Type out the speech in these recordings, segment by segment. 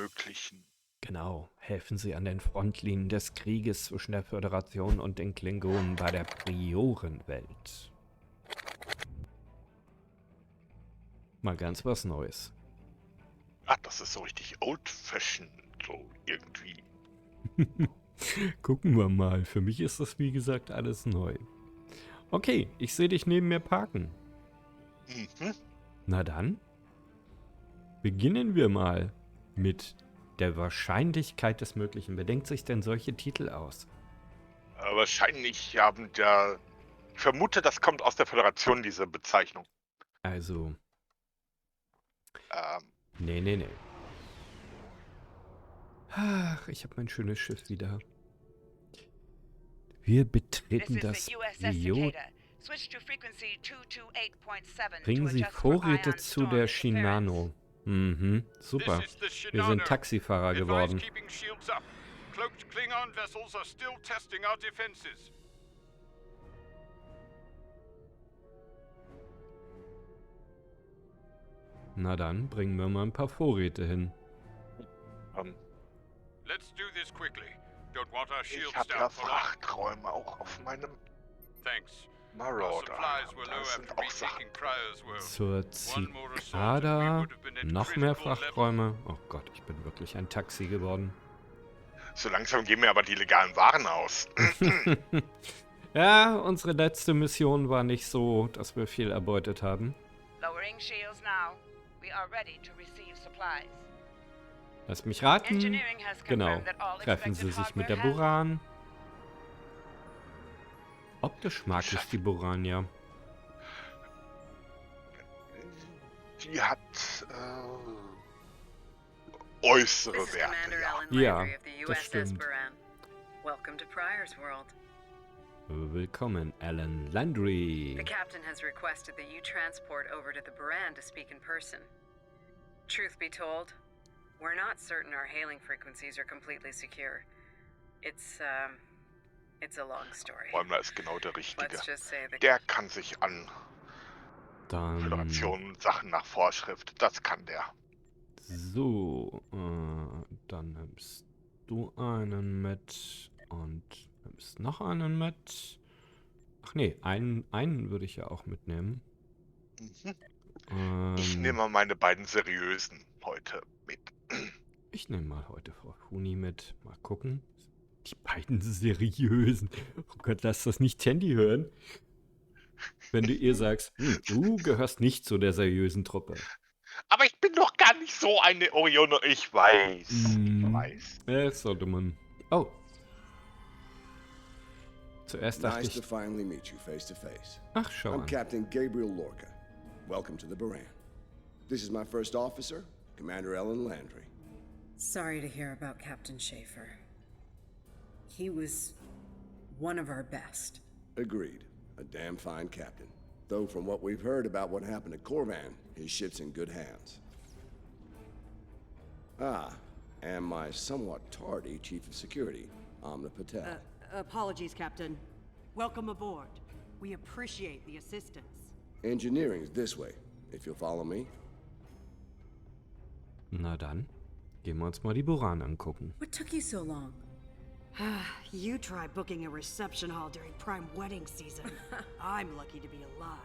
Möglichen. Genau, helfen Sie an den Frontlinien des Krieges zwischen der Föderation und den Klingonen bei der Priorenwelt. Mal ganz was Neues. Ah, das ist so richtig old-fashioned, so irgendwie. Gucken wir mal. Für mich ist das, wie gesagt, alles neu. Okay, ich sehe dich neben mir parken. Mhm. Na dann, beginnen wir mal mit der Wahrscheinlichkeit des Möglichen. Wer denkt sich denn solche Titel aus? Wahrscheinlich haben der... Ich vermute, das kommt aus der Föderation, diese Bezeichnung. Also, Ähm, nee. Ach, ich habe mein schönes Schiff wieder. Wir betreten das Biot. Bringen Sie Vorräte zu der Shinano. Mhm, super. Wir sind Taxifahrer geworden. Na dann, bringen wir mal ein paar Vorräte hin. Ich habe ja Frachträume auch auf meinem Marauder. Da sind auch Sachen. Zur Zikada. Noch mehr Frachträume. Oh Gott, ich bin wirklich ein Taxi geworden. So langsam gehen mir aber die legalen Waren aus. Ja, unsere letzte Mission war nicht so, dass wir viel erbeutet haben. Lass mich raten. Genau. Treffen Sie sich mit der Buran. Optisch mag ich die Buran, ja. Die hat äußere Werte, ja. Ja, das stimmt. Willkommen, Alan Landry. The captain has requested that you transport over to the Buran to speak in person. Truth be told, we're not certain our hailing frequencies are completely secure. It's a long story. Bäumler ist genau der Richtige. Let's just say Der kann sich an Dann Föderationen, Sachen nach Vorschrift, das kann der. so, dann nimmst du einen mit und nimmst noch einen mit. Ach nee, einen würde ich ja auch mitnehmen. Ich nehme mal meine beiden seriösen heute mit. Ich nehme mal heute Frau Huni mit. Mal gucken. Die beiden seriösen. Oh Gott, lass das nicht Tandy hören. Wenn du ihr sagst, du gehörst nicht zu der seriösen Truppe. Aber ich bin doch gar nicht so eine Orione. Ich weiß. Ich weiß. Das sollte man. Oh. Zuerst dachte Nice to ich. finally meet you face to face. Ach, schau I'm an. Captain Gabriel Lorca. Welcome to the Buran. This is my first officer, Commander Ellen Landry. Sorry to hear about Captain Schaefer. He was one of our best. Agreed. A damn fine captain. Though from what we've heard about what happened at Corvan, his ship's in good hands. Ah, and my somewhat tardy Chief of Security, Amna Patel. Apologies, Captain. Welcome aboard. We appreciate the assistance. Engineering's this way, if you'll follow me. Na dann, gehen wir uns mal die Buran angucken. What took you so long? You try booking a reception hall during prime wedding season. I'm lucky to be alive.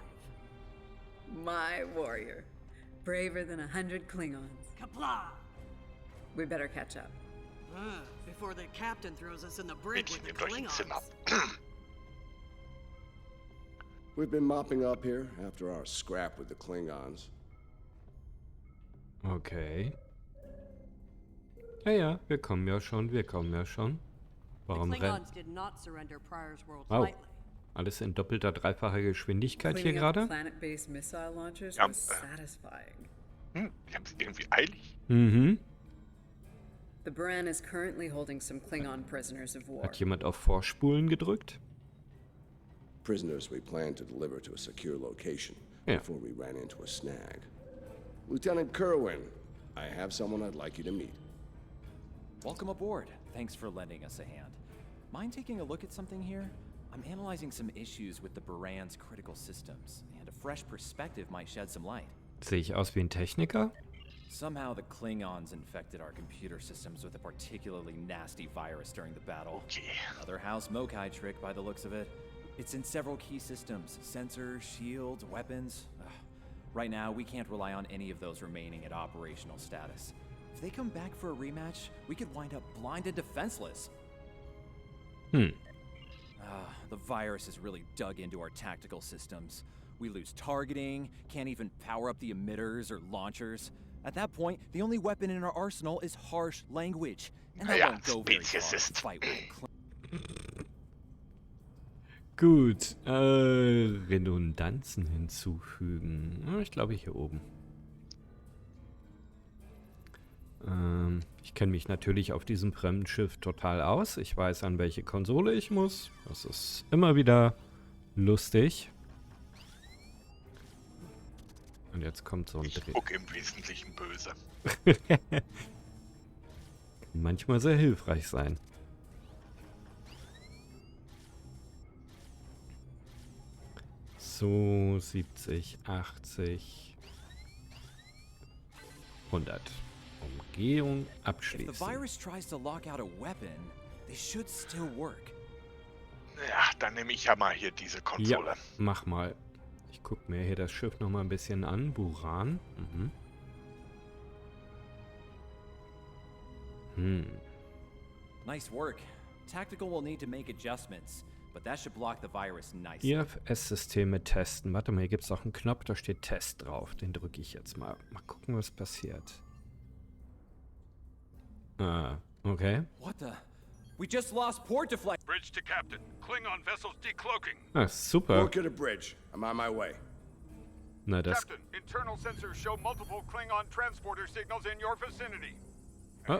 My warrior. Braver than 100 Klingons. Kapla! We better catch up. Before the captain throws us in the brig with Mädchen, the nehmt euch einen Sinn ab. Klingons. We've been mopping up here after our scrap with the Klingons. Okay. Ja, wir kommen ja schon. The Warum rennt? Klingons did not surrender Pryor's world Wow. lightly. Alles in doppelter, dreifacher Geschwindigkeit hier Cleaning up gerade? planet-based missile launchers Ja, was satisfying. Die haben es irgendwie eilig. Mhm. The Buran is currently holding some Klingon prisoners of war. Hat jemand auf Vorspulen gedrückt? Prisoners we planned to deliver to a secure location Yeah. before we ran into a snag. Lieutenant Kerwin, I have someone I'd like you to meet. Welcome aboard. Thanks for lending us a hand. Mind taking a look at something here? I'm analyzing some issues with the Buran's critical systems, and a fresh perspective might shed some light. Sehe ich aus wie ein Techniker? Somehow the Klingons infected our computer systems with a particularly nasty virus during the battle. Okay. Another House Mokai trick by the looks of it. It's in several key systems, sensors, shields, weapons. Ugh. Right now, we can't rely on any of those remaining at operational status. If they come back for a rematch, we could wind up blind and defenseless. The virus has really dug into our tactical systems. We lose targeting, can't even power up the emitters or launchers. At that point, the only weapon in our arsenal is harsh language. And that won't go very far in a fight with the Gut, Redundanzen hinzufügen. Ich glaube hier oben. Ich kenne mich natürlich auf diesem fremden Schiff total aus. Ich weiß, an welche Konsole ich muss. Das ist immer wieder lustig. Und jetzt kommt so ein Dreh. Guck im Wesentlichen böse. Kann manchmal sehr hilfreich sein. So, 70, 80, 100. Umgehung If abschließen. the virus tries to lock out a weapon, they should still work. Ja, dann nehme ich ja mal hier diese Konsole. Ja, mach mal. Ich guck mir hier das Schiff noch mal ein bisschen an. Buran. Nice work. Tactical will need to make adjustments, but that should block the virus nicely. IFS-Systeme testen. Warte mal, hier gibt es auch einen Knopf, da steht Test drauf. Den drücke ich jetzt mal. Mal gucken, was passiert. Okay. What the? We just lost port deflect. Bridge to captain. Klingon vessels decloaking. Super. Look at a bridge. I'm on my way. Na, das... Captain, internal sensors show multiple Klingon transporter signals in your vicinity.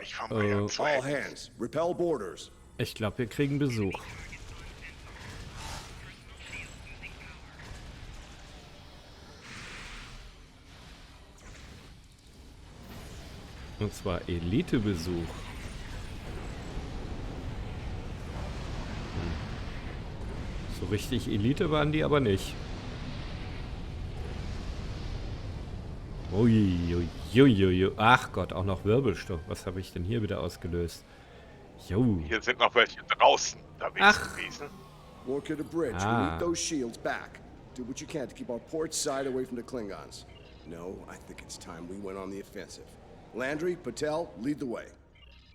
Ich fahre mal hier zu All Ende. hands, repel boarders. Ich glaube, wir kriegen Besuch. Und zwar Elite-Besuch. So richtig Elite waren die aber nicht. Uiuiuiui. Ach Gott, auch noch Wirbelstoff. Was habe ich denn hier wieder ausgelöst? Jo. Hier sind noch welche draußen unterwegs gewesen. Work at a bridge. We need those shields back. Do what you can to keep our port side away from the Klingons. No, I think it's time we went on the offensive. Landry, Patel, lead the way.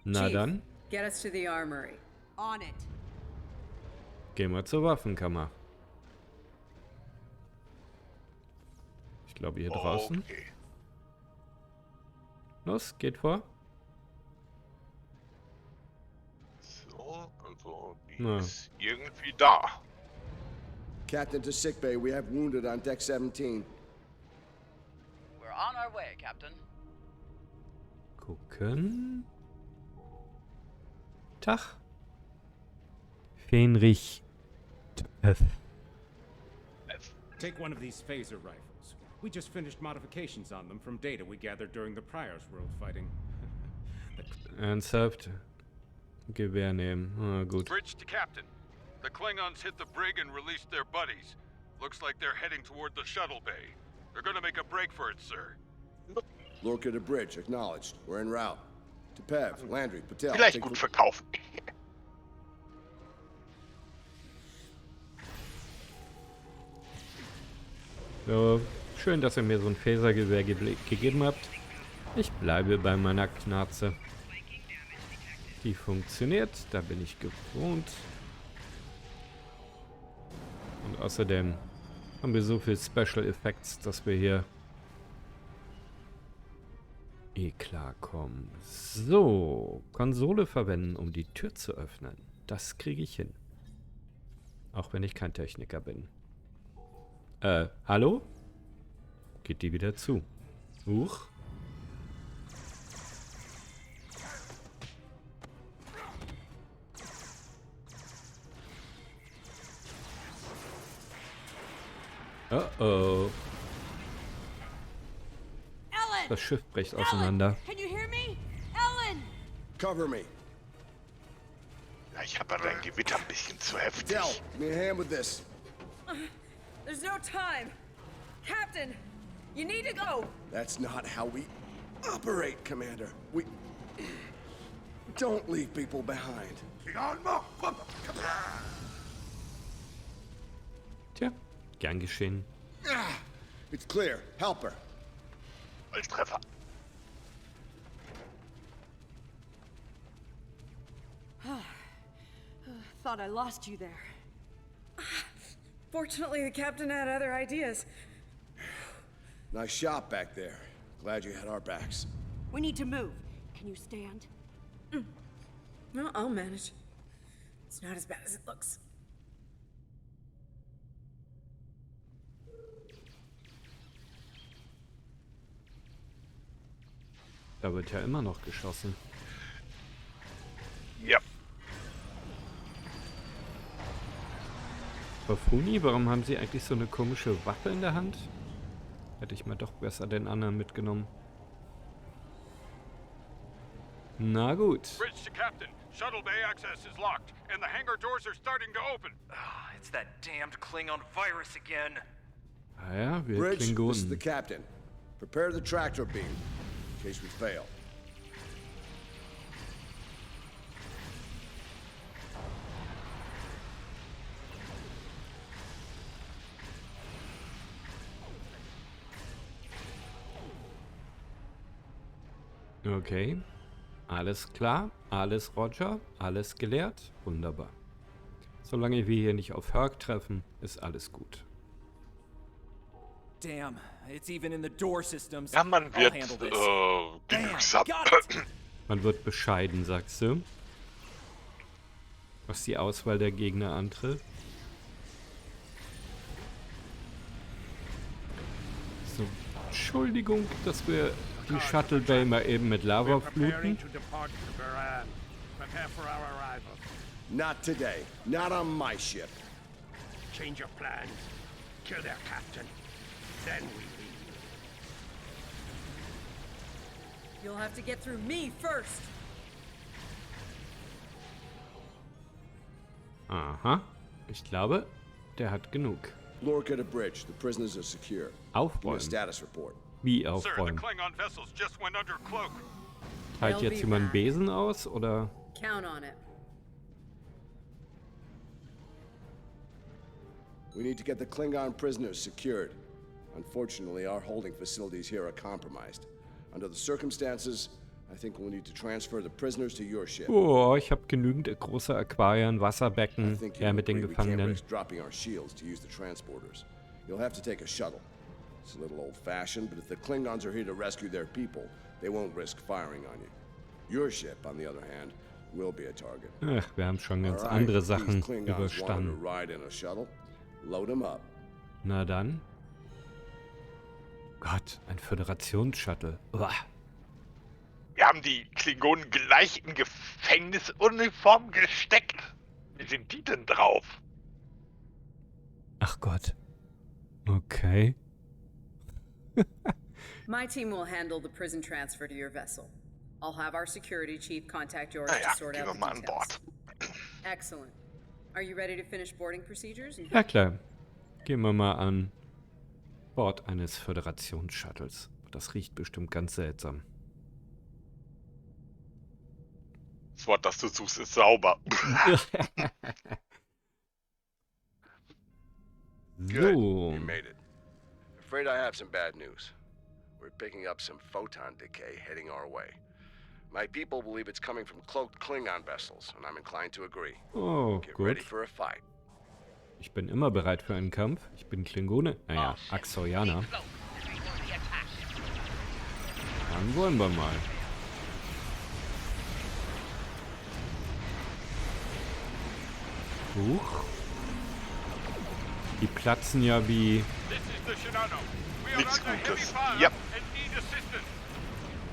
Na Chief, dann, get us to the armory. On it. gehen wir zur Waffenkammer. Ich glaube hier draußen. Okay. Los, geht vor. So, also die Na. ist irgendwie da. Captain to sickbay. We have wounded on deck 17. We're on our way, Captain. Gucken. Tag. Fenrich. Take one of these phaser rifles. We just finished modifications on them from data we gathered during the Prior's World fighting. Ernsthaft? Gewehr nehmen. Ah, gut. Bridge to captain. The Klingons hit the brig and released their buddies. Looks like they're heading toward the shuttle bay. They're gonna make a break for it, sir. Look at a bridge. Acknowledged. We're en route. Tepev, Landry, Patel. Vielleicht take gut the- verkaufen. So, schön, dass ihr mir so ein Phasergewehr gegeben habt. Ich bleibe bei meiner Knarze. Die funktioniert, da bin ich gewohnt. Und außerdem haben wir so viel Special Effects, dass wir hier klarkommen. So, Konsole verwenden, um die Tür zu öffnen. Das kriege ich hin. Auch wenn ich kein Techniker bin. Hallo? Geht die wieder zu? Huch. Oh. Ellen! Das Schiff bricht auseinander. Can you hear me? Ellen! Cover me. Ja, ich habe ja dein Gewitter ein bisschen zu heftig. Patel, give me a hand with this. There's no time. Captain, you need to go. That's not how we... Operate, Commander. We don't leave people behind. Tja, gern geschehen. It's clear. Help her. Volltreffer. Thought I lost you there. Fortunately, the captain had other ideas. Nice shot back there. Glad you had our backs. We need to move. Can you stand? No, I'll manage. It's not as bad as it looks. Da wird ja immer noch geschossen. Ja. Aber Funi, warum haben sie eigentlich so eine komische Waffe in der Hand? Hätte ich mal doch besser den anderen mitgenommen. Na gut. Bridge to Captain. Shuttle bay access is locked, and the hangar doors are starting to open. It's that damned Klingon virus again. Ah ja, wir Bridge, this is the Klingonen. captain. Prepare the tractor beam, in case we fail. Okay. Alles klar, alles Roger, alles gelehrt. Wunderbar. Solange wir hier nicht auf Herc treffen, ist alles gut. Damn, it's even in the door systems. Ja, man I'll wird handle this. genügsam. Got it. Man wird bescheiden, sagst du? Was die Auswahl der Gegner antrifft. So, Entschuldigung, dass wir die Shuttle Bay mal eben mit Lava fluten. Not today. Not on my ship. Change your plans. Kill their captain. Then we leave. You'll have to get through me first. Aha. Ich glaube, der hat genug. Lorca to bridge. The prisoners are secure. Give me a Aufräumen. status report. Wie Sir, the aufräumen? Klingon vessels just went under cloak. Teilt jetzt jemand einen Besen aus, oder? Count on it. We need to get the Klingon prisoners secured. Unfortunately, our holding facilities here are compromised. Under the circumstances, I think we'll need to transfer the prisoners to your ship. Oh, ich habe genügend große Aquarien, I Wasserbecken, think ja, you'll mit den agree we can't Gefangenen. risk dropping our shields to use the transporters. You'll have to take a shuttle. It's a little old-fashioned, but if the Klingons are here to rescue their people, they won't risk firing on you. Your ship, on the other hand, will be a target. Ach, wir haben schon ganz All right, andere these Sachen Klingons wanted to überstanden. ride in a shuttle. Load them up. Na dann. Gott, ein Föderationsshuttle. Uah. Wir haben die Klingonen gleich in Gefängnisuniform gesteckt. Wie sind die denn drauf? Ach Gott. Okay. My team will handle the prison transfer to your vessel. I'll have our security chief contact yours Naja, to sort gehen out wir the mal an details. Bord. Excellent. Are you ready to finish boarding procedures? Ja klar. Gehen wir mal an Bord eines Föderationsshuttles. Das riecht bestimmt ganz seltsam. Das Wort, das du suchst, ist sauber. Good. So. You made it. Afraid I have some bad news. We're picking up some photon decay heading our way. My people believe it's coming from cloaked Klingon vessels, and I'm inclined to agree. Oh, Get ready gut. for a fight. Ich bin immer bereit für einen Kampf. Ich bin Klingone. Naja, Axorianer. Dann wollen wir mal. Huch. Die platzen ja wie... This is the Shinano. We are Nichts under heavy Gutes. fire Ja. and need assistance.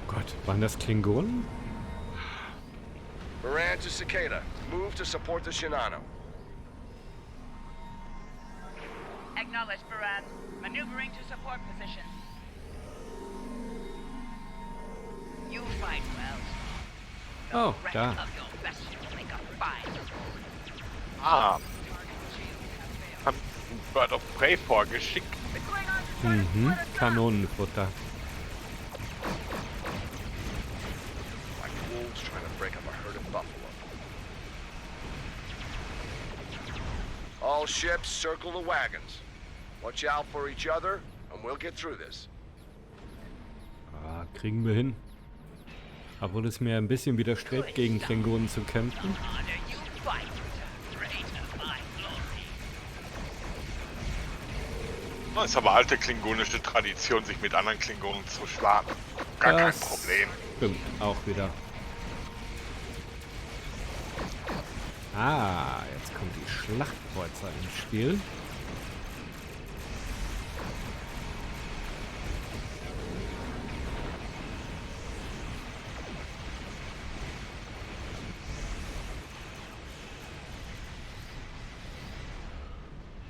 Gott, waren das Klingonen? Moran to Cicada. Move to support the Shinano. Acknowledged, Moran. Maneuvering to support position. You fight well. Oh, Rest da. of your best will make a fine. Ah. Haben ein Bird of Prey vorgeschickt. The Klingons return to Mhm, Frontlinien. Kanonenfutter. All ships circle the wagons. Watch out for each other, and we'll get through this. Ah, kriegen wir hin. Obwohl es mir ein bisschen widerstrebt, gegen Klingonen zu kämpfen. Das ist aber alte klingonische Tradition, sich mit anderen Klingonen zu schlagen. Gar kein Problem. Stimmt, auch wieder. Ah, jetzt kommt die Schlachtkreuzer ins Spiel.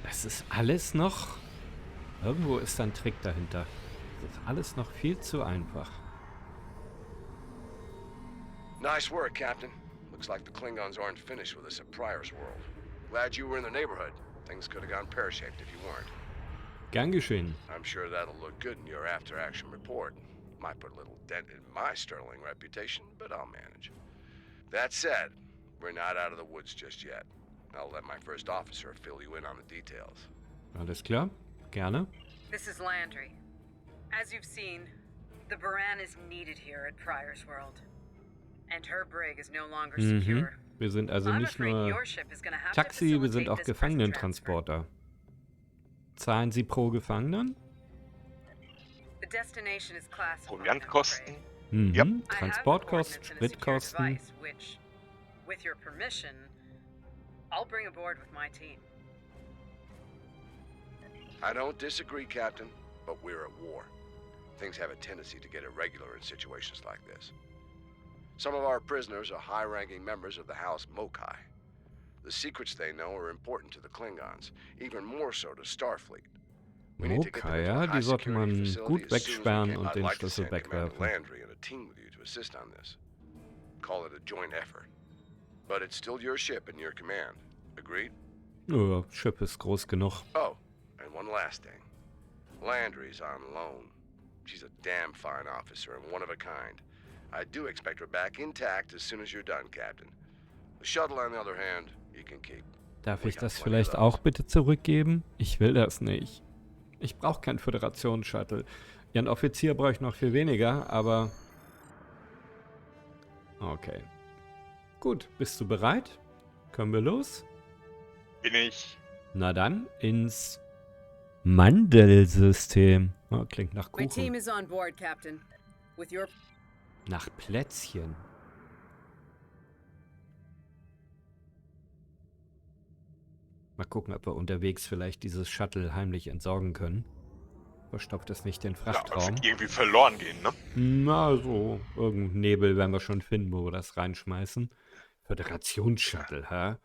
Das ist alles noch... Irgendwo ist da ein Trick dahinter. Das ist alles noch viel zu einfach. Nice work, Captain. Looks like the Klingons aren't finished with us at Pryor's world. Glad you were in the neighborhood. Things could have gone pear-shaped if you weren't. Gern geschehen. I'm sure that'll look good in your after-action report. Might put a little dent in my sterling reputation, but I'll manage. That said, we're not out of the woods just yet. I'll let my first officer fill you in on the details. Alles klar. Gerne. This is Landry. As you've seen, the Baran is needed here at Pryor's world. And her brig is no longer secure. Wir sind also nicht nur Taxi, wir sind auch Gefangenentransporter. Zahlen Sie pro Gefangenen? Proviantkosten? Ja. Transportkosten, Spritkosten. With your permission, I'll bring aboard with my team. I don't disagree, Captain, but we're at war. Things have a tendency to get irregular in situations like this. Some of our prisoners are high-ranking members of the House Mokai. The secrets they know are important to the Klingons, even more so to Starfleet. Mokai, ja, die sollte man gut wegsperren und den Schlüssel wegwerfen. Landry and a team with you to assist on this. Call it a joint effort. But it's still your ship and your command. Agreed? Ja, Schiff ist groß genug. Oh, and one last thing. Landry's on loan. She's a damn fine officer and one of a kind. I do expect her back intact as soon as you're done, Captain. The shuttle, on the other hand, you can keep. Darf ich das vielleicht auch bitte zurückgeben? Ich will das nicht. Ich brauche kein Föderation-Shuttle. Ja, einen Offizier brauche ich noch viel weniger, aber... Okay. Gut, bist du bereit? Können wir los? Bin ich. Na dann, ins Mandelsystem. Oh, klingt nach My team Kuchen. is on board, Captain. With your Nach Plätzchen. Mal gucken, ob wir unterwegs vielleicht dieses Shuttle heimlich entsorgen können. Verstopft es nicht den Ja, das Frachtraum? wird irgendwie verloren gehen, ne? Na, so. Irgendein Nebel werden wir schon finden, wo wir das reinschmeißen. Föderationsshuttle, hä?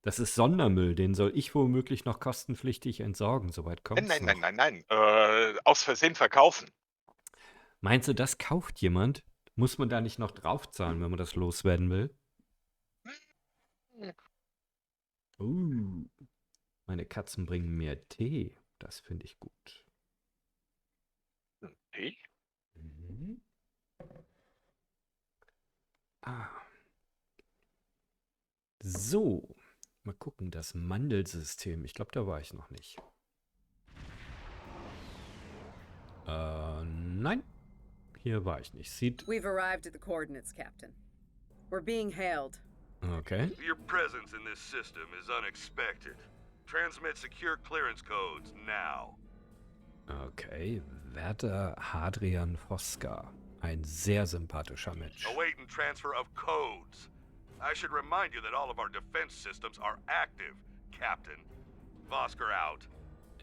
Das ist Sondermüll, den soll ich womöglich noch kostenpflichtig entsorgen. Soweit kommt's Nein, noch. nein. Aus Versehen verkaufen. Meinst du, das kauft jemand? Muss man da nicht noch draufzahlen, wenn man das loswerden will? Meine Katzen bringen mir Tee. Das finde ich gut. Hey? Mhm. So. Mal gucken, das Mandelsystem. Ich glaube, da war ich noch nicht. Nein. Hier war ich nicht. Sieht... We've arrived at the coordinates, Captain. We're being hailed. Okay. Your presence in this system is unexpected. Transmit secure clearance codes now. Okay. Werter Hadrian Foska. Ein sehr sympathischer Mensch. Awaiting transfer of codes. I should remind you that all of our defense systems are active, Captain. Vosker out.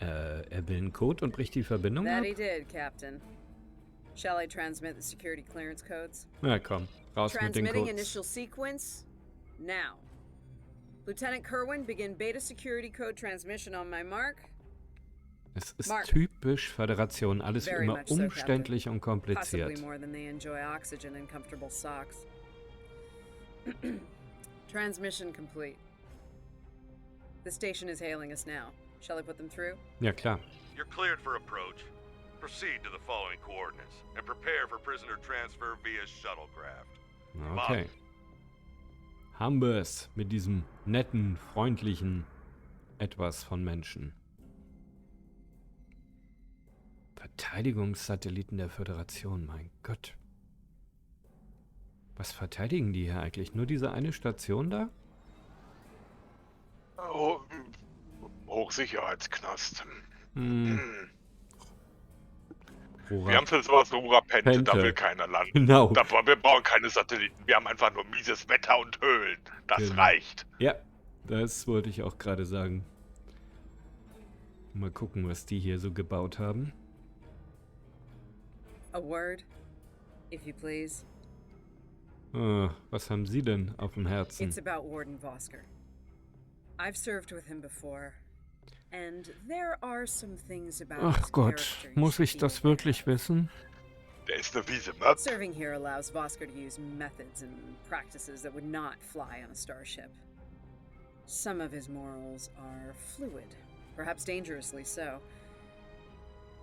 Er will einen Code und bricht die Verbindung ab? That he did, Captain. Shall I transmit the security clearance codes? Na komm, raus mit den Transmitting Codes. initial sequence now. Lieutenant Kerwin, begin beta security code transmission on my mark. Es ist Mark. typisch Föderation, alles Very immer much so, umständlich und Possibly kompliziert. more than they enjoy oxygen and comfortable socks. Transmission complete. The station is hailing us now. Shall I put them through? Ja klar. You're cleared for approach. Proceed to the following coordinates and prepare for prisoner transfer via shuttlecraft. Okay. Haben wir es mit diesem netten, freundlichen etwas von Menschen. Verteidigungssatelliten der Föderation, mein Gott. Was verteidigen die hier eigentlich? Nur diese eine Station da? Oh, Hochsicherheitsknast. Hm. Wir haben für sowas Pente, da will keiner landen. Genau. Wir brauchen keine Satelliten. Wir haben einfach nur mieses Wetter und Höhlen. Das reicht. Ja, das wollte ich auch gerade sagen. Mal gucken, was die hier so gebaut haben. A word, if you please. Was haben Sie denn auf dem Herzen? It's about Warden Vosker. I've served with him before, and there are some things about Ach his Gott, character you muss should ich be das aware wirklich of. wissen? Der ist eine Wiese, ne? Serving here allows Vosker to use methods and practices that would not fly on a starship. Some of his morals are fluid, perhaps dangerously so.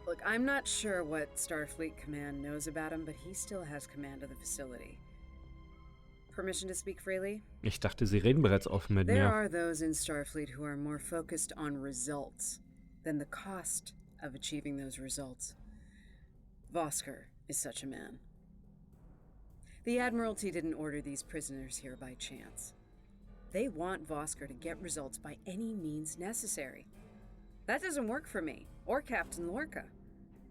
Look, I'm not sure what Starfleet Command knows about him, but he still has command of the facility. Permission to speak freely? Ich dachte, Sie reden bereits offen mit There mir. are those in Starfleet who are more focused on results than the cost of achieving those results. Vosker is such a man. The Admiralty didn't order these prisoners here by chance. They want Vosker to get results by any means necessary. That doesn't work for me, or Captain Lorca.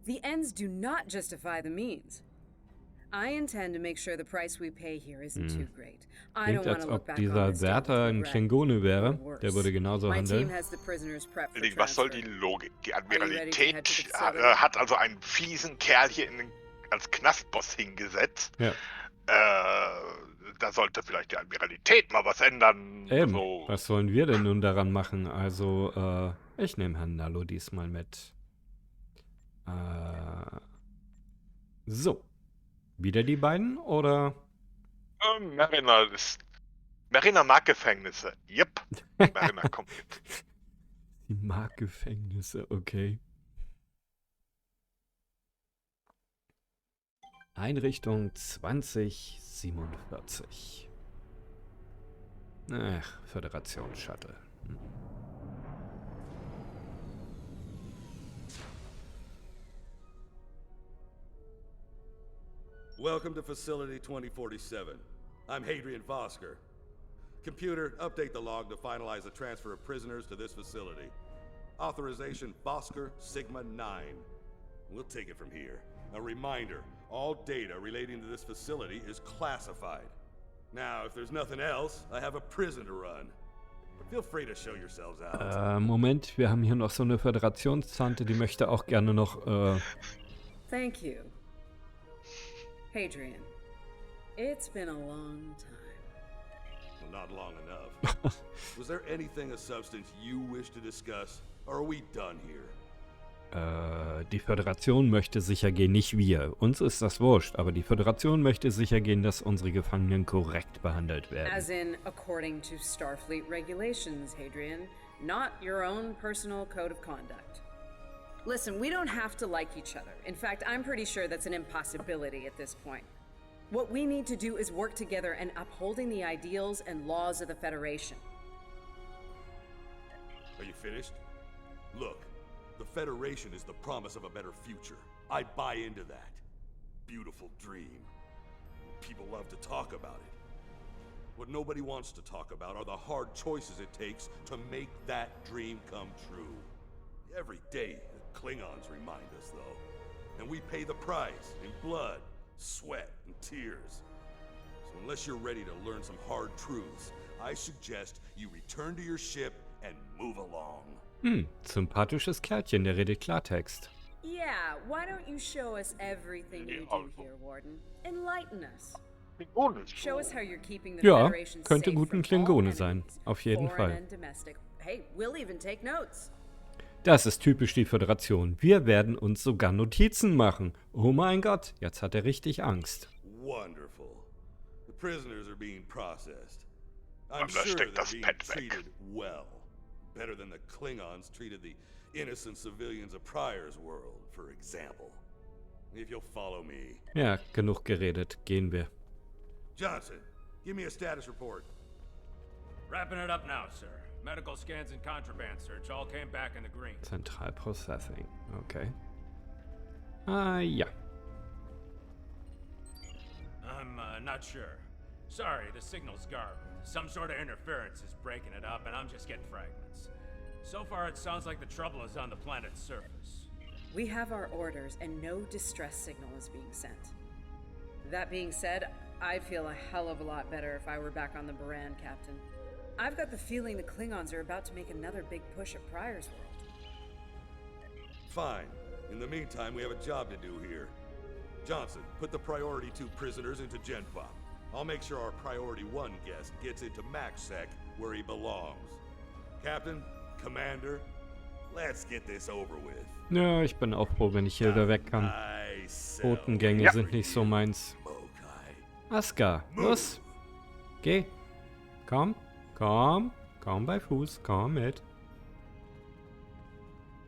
The ends do not justify the means. I intend to make sure the price we pay here isn't too great. I Klingt, don't want als to look ob back on dieser this day Wärter with ein regret. Klingone wäre. Or worse. Der würde genauso My team handeln. has the prisoners prepped for Was soll die transfer. Logik? Die ready to head Admiralität to the facility? hat also einen fiesen Kerl hier als Knastboss hingesetzt. Ja. Da sollte vielleicht die Admiralität mal was ändern. Eben, So. was sollen wir denn nun daran machen? Also, ich nehme Herrn Nallo diesmal mit. So. Wieder die beiden, oder? Marina mag Gefängnisse. Yep. Marina, komm. Sie mag Gefängnisse, okay. Einrichtung 2047. Ach, Föderation Shuttle. Welcome to Facility 2047. I'm Hadrian Vosker. Computer, update the log to finalize the transfer of prisoners to this facility. Authorization Vosker Sigma 9. We'll take it from here. A reminder, all data relating to this facility is classified. Now, if there's nothing else, I have a prison to run. Feel free to show yourselves out. Moment, wir haben hier noch so eine Föderationstante, die möchte auch gerne noch, Thank you. Hadrian, it's been a long time. Well, not long enough. Was there anything of substance you wish to discuss, or are we done here? Die Föderation möchte sicher gehen, nicht wir. Uns ist das wurscht, aber die Föderation möchte sicher gehen, dass unsere Gefangenen korrekt behandelt werden. As in, according to Starfleet regulations, Hadrian, not your own personal code of conduct. Listen, we don't have to like each other. In fact, I'm pretty sure that's an impossibility at this point. What we need to do is work together in upholding the ideals and laws of the Federation. Are you finished? Look, the Federation is the promise of a better future. I buy into that. Beautiful dream. People love to talk about it. What nobody wants to talk about are the hard choices it takes to make that dream come true. Every day, the Klingons remind us, though. And we pay the price in blood, sweat, and tears. So unless you're ready to learn some hard truths, I suggest you return to your ship and move along. Sympathisches Kerlchen, der redet Klartext. Yeah, why don't you show us everything you do here, Warden? Enlighten us. Show us how you're keeping the Ja, Federation könnte safe gut ein from all Klingone sein. enemies, Auf jeden foreign Fall. and domestic. Hey, we'll even take notes. Das ist typisch die Föderation. Wir werden uns sogar Notizen machen. Oh mein Gott, jetzt hat er richtig Angst. Wonderful. The prisoners are being processed. I'm Und da sure steckt they're das being Pad weg. treated well. Better than the Klingons treated the innocent civilians of Pryor's world, for example. If you'll follow me. Ja, genug geredet. Gehen wir. Johnson, give me a status report. Wrapping it up now, sir. Medical scans and contraband search all came back in the green. Central Processing. Okay. Ah, ja. I'm not sure. Sorry, the signal's garbled. Some sort of interference is breaking it up, and I'm just getting fragments. So far, it sounds like the trouble is on the planet's surface. We have our orders, and no distress signal is being sent. That being said, I'd feel a hell of a lot better if I were back on the Baran, Captain. I've got the feeling the Klingons are about to make another big push at Pryor's world. Fine. In the meantime, we have a job to do here. Johnson, put the priority 2 prisoners into Genpop. I'll make sure our priority 1 guest gets into MaxSec where he belongs. Captain, Commander, let's get this over with. Ja, ich bin auch froh, wenn ich hier wieder weg kann. Botengänge sind nicht so meins. Aska, los. Geh. Komm, komm. Komm bei Fuß, komm mit.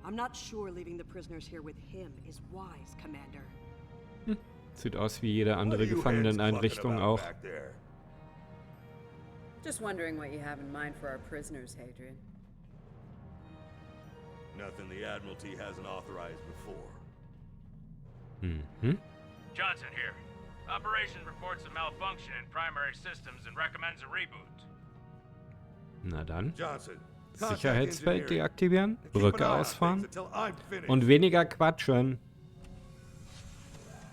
I'm not sure leaving the prisoners here with him is wise, Commander. Sieht aus wie jede andere Gefangeneneinrichtung auch. Just wondering what you have in mind for our prisoners, Hadrian. Nothing the Admiralty hasn't authorized before. Johnson here. Operation reports a malfunction in primary systems and recommends a reboot. Na dann. Johnson, Sicherheitsfeld deaktivieren, Brücke ausfahren und weniger quatschen.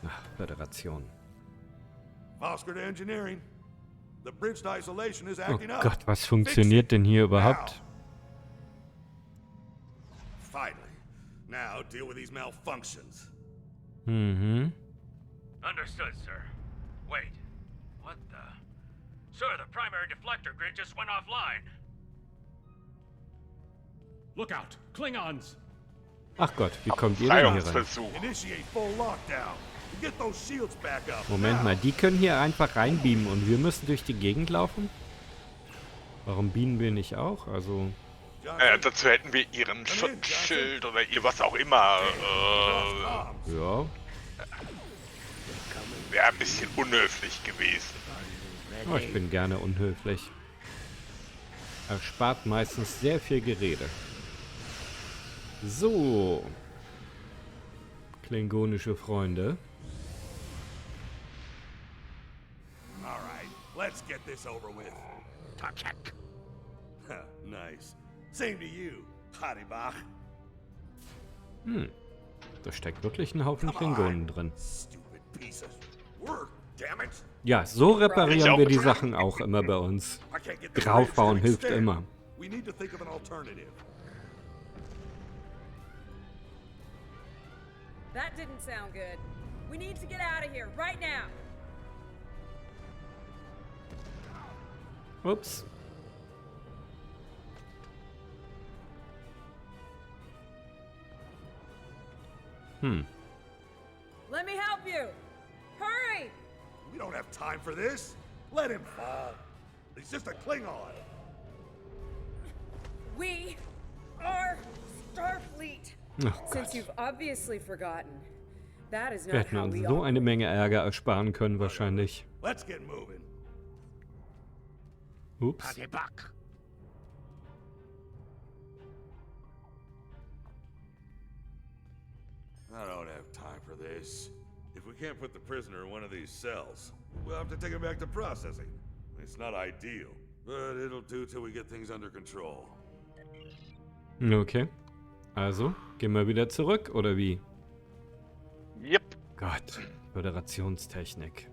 Ach, Föderation. Oh Gott, was funktioniert denn hier überhaupt? Understood, sir. Wait. What the? Sir, the primary deflector grid just went offline. Look out! Klingons! Ach Gott, wie kommt ihr denn hier rein? Moment mal, die können hier einfach reinbeamen und wir müssen durch die Gegend laufen? Warum beamen wir nicht auch? Also... dazu hätten wir ihren Schutzschild oder ihr was auch immer. Ja. Wäre ein bisschen unhöflich gewesen. Oh, ich bin gerne unhöflich. Erspart meistens sehr viel Gerede. So. Klingonische Freunde. Alright, let's get this over with. Nice. Same to you, Haribach. Da steckt wirklich ein Haufen Klingonen drin. Ja, so reparieren wir die Sachen auch immer bei uns. Draufbauen hilft immer. That didn't sound good. We need to get out of here right now. Ups. Let me help you. Hurry! We don't have time for this. Let him fall. He's just a Klingon. We are Starfleet. Oh Since you've obviously forgotten, that is Wir not hätten how uns we so eine Menge Ärger ersparen können wahrscheinlich. Let's get moving. Ups. I don't have time for this. If we can't put the prisoner in one of these cells, we'll have to take him back to processing. It's not ideal, but it'll do till we get things under control. Okay. Also, gehen wir wieder zurück, oder wie? Yep. Gott, Föderationstechnik.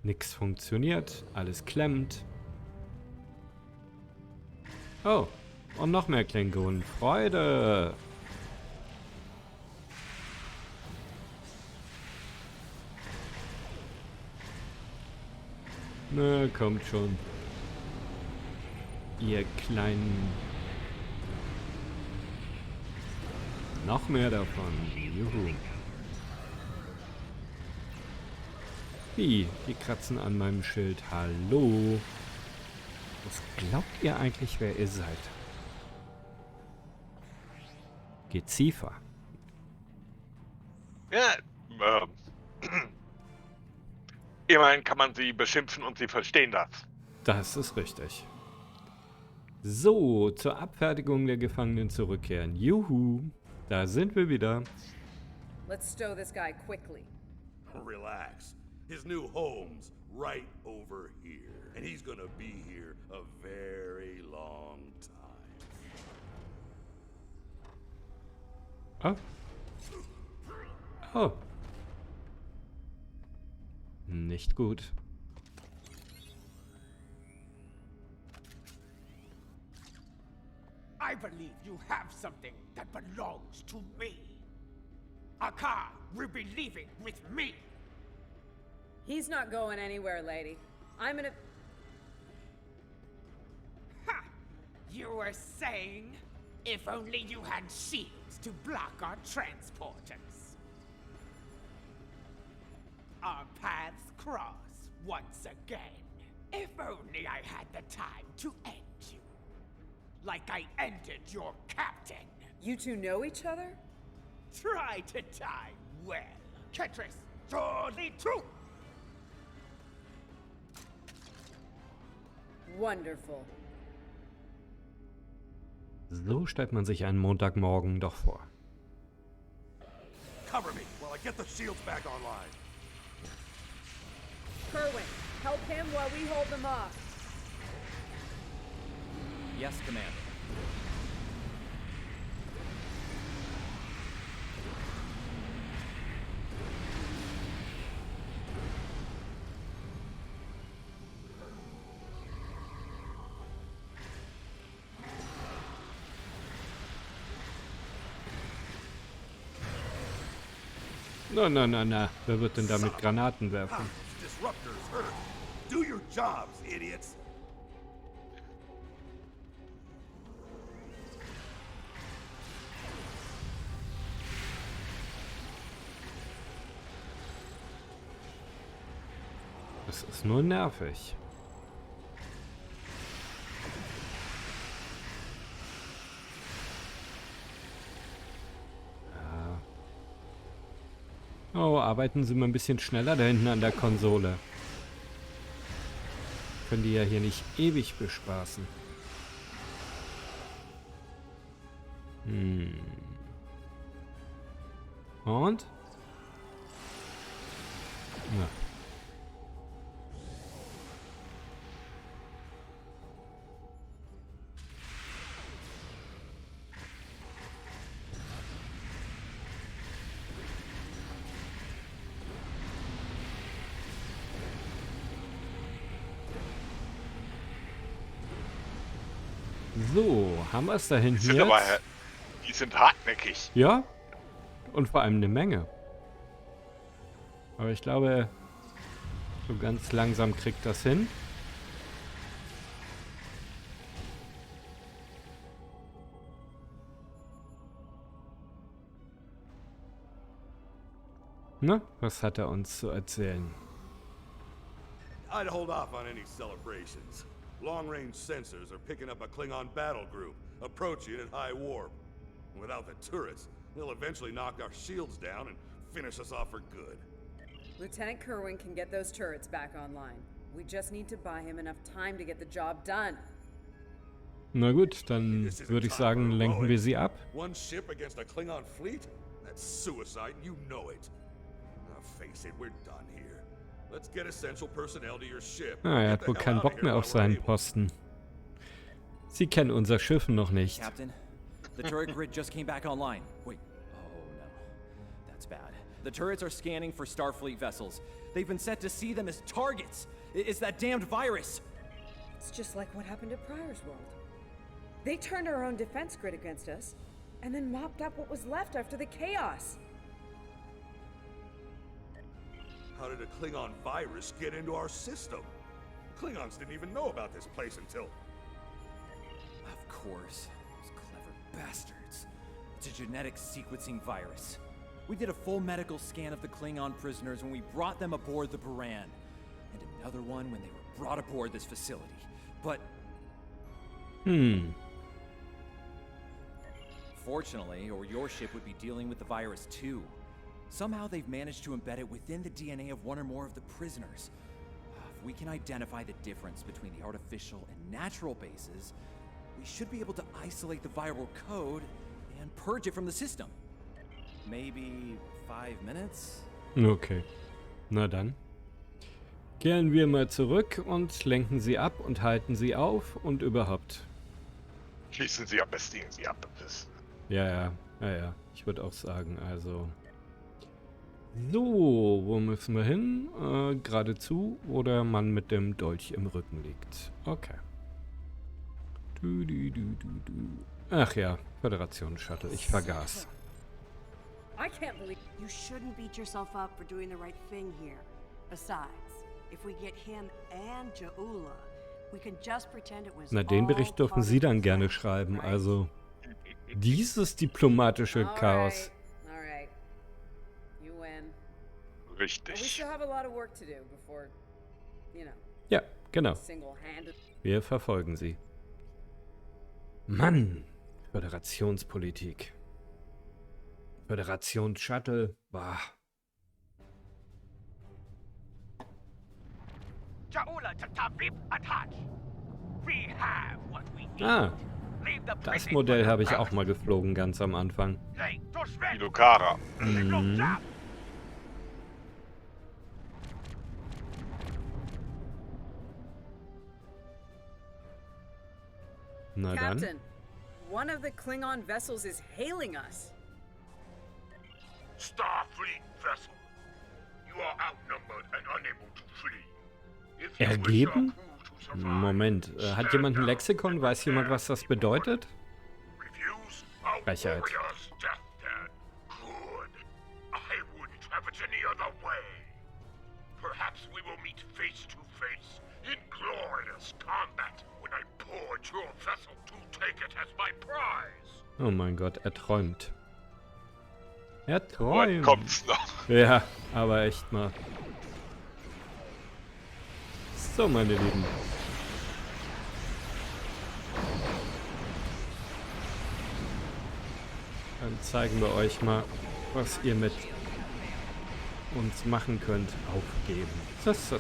Nix funktioniert, alles klemmt. Oh, und noch mehr Klingonen. Freude! Na, kommt schon. Ihr kleinen... Noch mehr davon. Juhu. Wie? Die kratzen an meinem Schild. Hallo? Was glaubt ihr eigentlich, wer ihr seid? Geziefer. Ja, immerhin kann man sie beschimpfen und sie verstehen das. Das ist richtig. So, zur Abfertigung der Gefangenen zurückkehren. Juhu, da sind wir wieder. Let's stow this guy quickly. Relax. His new home's right over here. And he's gonna be here a very long time. Oh. Oh. Nicht gut. I believe you have something that belongs to me. Akar will be leaving with me. He's not going anywhere, lady. I'm gonna... Ha! You were saying, if only you had shields to block our transporters. Our paths cross once again. If only I had the time to end you. Like I ended your captain. You two know each other? Try to die well. Ketris, surely true. Wonderful. So stellt man sich einen Montagmorgen doch vor. Cover me while I get the shields back online. Kerwin, help him while we hold them off. Yes, Commander. Na. Wer wird denn da mit Granaten werfen? Disruptors hurt. Do your jobs, idiots. Das ist nur nervig. Oh, arbeiten Sie mal ein bisschen schneller da hinten an der Konsole. Können die ja hier nicht ewig bespaßen. Und? Na. So, haben wir es da hinten Die sind jetzt? aber, die sind hartnäckig. Ja, und vor allem eine Menge. Aber ich glaube, so ganz langsam kriegt das hin. Na, was hat er uns zu erzählen? I'd hold off on any celebrations. Long-range sensors are picking up a Klingon battle group, approaching at high warp. Without the turrets, they'll eventually knock our shields down and finish us off for good. Lieutenant Kerwin can get those turrets back online. We just need to buy him enough time to get the job done. Na gut, dann würde ich sagen, lenken wir sie ab. One ship against a Klingon fleet? That's suicide, you know it. Now face it, we're done here. Let's get essential personnel to your ship. Ah, er hat wohl keinen Bock mehr auf seinen Posten. Sie kennen unser Schiff noch nicht. Captain, the turret grid just came back online. Wait, oh no, that's bad. The turrets are scanning for Starfleet vessels. They've been set to see them as targets. It's that damned virus. It's just like what happened at Pryor's World. They turned our own defense grid against us, and then mopped up what was left after the chaos. How did a Klingon virus get into our system? Klingons didn't even know about this place until... Of course. Those clever bastards. It's a genetic sequencing virus. We did a full medical scan of the Klingon prisoners when we brought them aboard the Baran. And another one when they were brought aboard this facility. But... Fortunately, or your ship would be dealing with the virus too. Somehow they've managed to embed it within the DNA of one or more of the prisoners. If we can identify the difference between the artificial and natural bases, we should be able to isolate the viral code and purge it from the system. Maybe 5 minutes? Okay. Na dann. Kehren wir mal zurück und lenken sie ab und halten sie auf und überhaupt. Schließen Sie am besten irgendwie ab. Ja. Ich würde auch sagen, also. So, wo müssen wir hin? Geradezu, wo der Mann mit dem Dolch im Rücken liegt. Okay. Ach ja, Föderation Shuttle. Ich vergaß. I can't believe you shouldn't beat yourself up for doing the right thing here. Besides, if we get him and Jaula, we can just pretend it was. Na, den Bericht dürfen Sie dann gerne schreiben, also dieses diplomatische Chaos. Alright. You win. We Richtig. still have a lot of work to do before, you know, Ja, genau. single-handed. Wir verfolgen sie. Mann, Föderationspolitik. Föderation Shuttle, bah. Jaula to Tabib attach. We have what we need. Ah, Leave the das prison Modell for habe ich the auch mal geflogen, ganz am Anfang. Hey, those red Ilokara. signals out. Na dann. Captain, one of the Klingon vessels is hailing us. Starfleet vessel. You are outnumbered and unable to flee. If you wish Ergeben? our crew to survive, Moment, hat jemand ein Lexikon? Weiß jemand, was das bedeutet? refuse, our Frechheit. warriors death dead. Good. I wouldn't have it any other way. Perhaps we will meet face to face in glorious combat when I board your vessel to take it as my prize. Oh mein Gott, er träumt. Er Heute träumt. kommt's noch. Ja, aber echt mal. So, meine Lieben. Dann zeigen wir euch mal, was ihr mit uns machen könnt. Aufgeben. Das.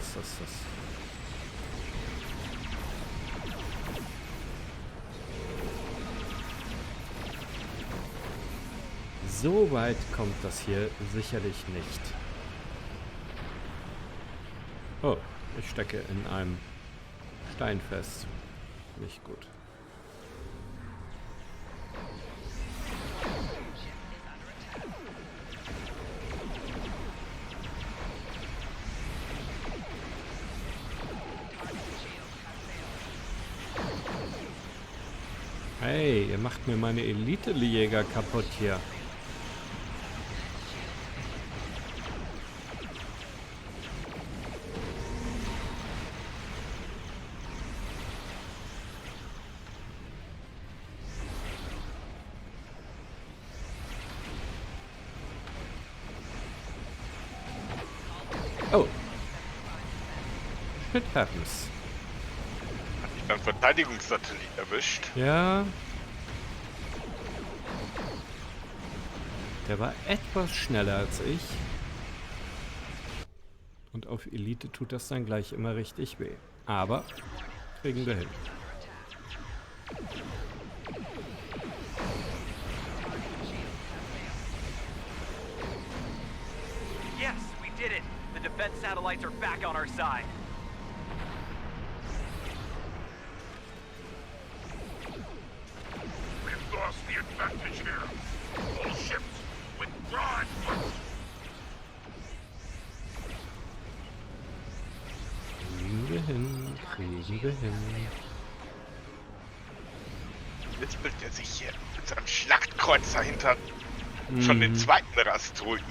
So weit kommt das hier sicherlich nicht. Oh, ich stecke in einem Stein fest. Nicht gut. Hey, ihr macht mir meine Elite-Jäger kaputt hier. Oh. Shit happens. Hat mich beim Verteidigungssatellit erwischt. Ja. Der war etwas schneller als ich. Und auf Elite tut das dann gleich immer richtig weh. Aber kriegen wir hin. Yes, we did it! The defense satellites are back on our side. We've lost the advantage here. All ships withdraw at once. Kriegen wir hin, kriegen wir hin. Jetzt bildet er sich hier mit seinem Schlachtkreuzer hinter schon den zweiten Asteroiden.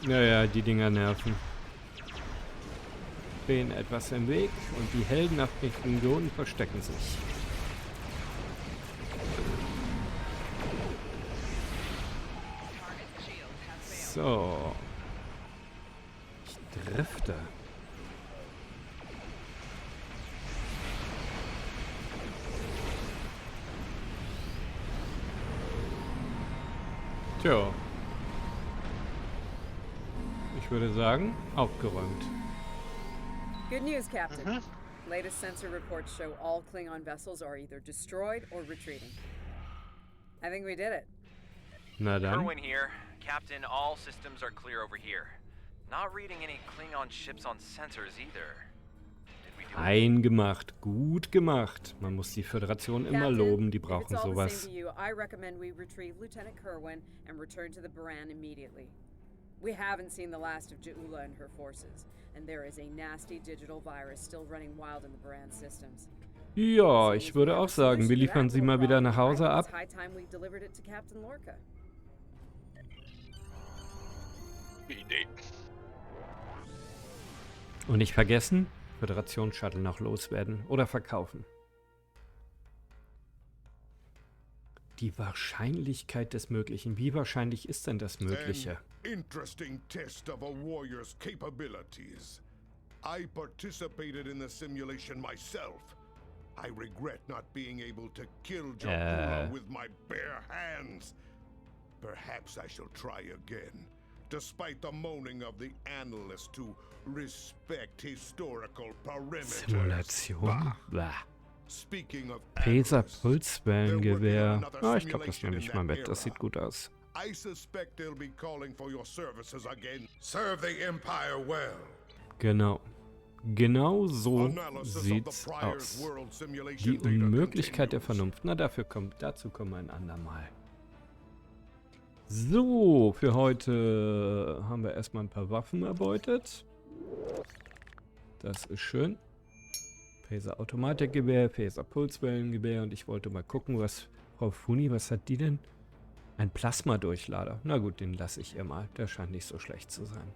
Ja, die Dinger nerven. Stehen etwas im Weg und die Helden auf den Klingonen verstecken sich. So. Ich drifte. Tja. Ich würde sagen, aufgeräumt. Good news, Captain. Latest sensor reports show all Klingon vessels are either destroyed or retreating. I think we did it. Na dann. Kerwin here. Captain, all systems are clear over here. Not reading any Klingon ships on sensors either. Did we do it? Eingemacht, gut gemacht. Man muss die Föderation immer Captain, loben, die if it's brauchen all the sowas. same to you, I recommend we retrieve Lieutenant Kerwin and return to the Baran immediately. We haven't seen the last of Ja'ula and her forces, and there is a nasty digital virus still running wild in the Baran systems. Ja, ich würde auch sagen, wir liefern sie mal wieder nach Hause ab. It's high time we delivered it to Captain Lorca. Idee. Und nicht vergessen, Föderation-Shuttle noch loswerden oder verkaufen. Die Wahrscheinlichkeit des Möglichen. Wie wahrscheinlich ist denn das Mögliche? An interesting test of a warrior's capabilities. I participated in the simulation myself. I regret not being able to kill Ja'ula with my bare hands. Perhaps I shall try again, despite the moaning of the analyst to respect historical perimeters. Simulation? Bah. Speaking of Phaser Pulswellengewehr. Ah, ich glaube, das nehme ich mal mit. Das sieht gut aus. I suspect they'll be calling for your services again. Serve the Empire well. Genau. Genau so sieht's aus. Die Unmöglichkeit der Vernunft. Na, dazu kommen wir ein andermal. So, für heute haben wir erstmal ein paar Waffen erbeutet. Das ist schön. Phaser Automatikgewehr, Phaser Pulswellengewehr und ich wollte mal gucken, was Frau Funi, was hat die denn? Ein Plasmadurchlader. Na gut, den lasse ich ihr mal. Der scheint nicht so schlecht zu sein.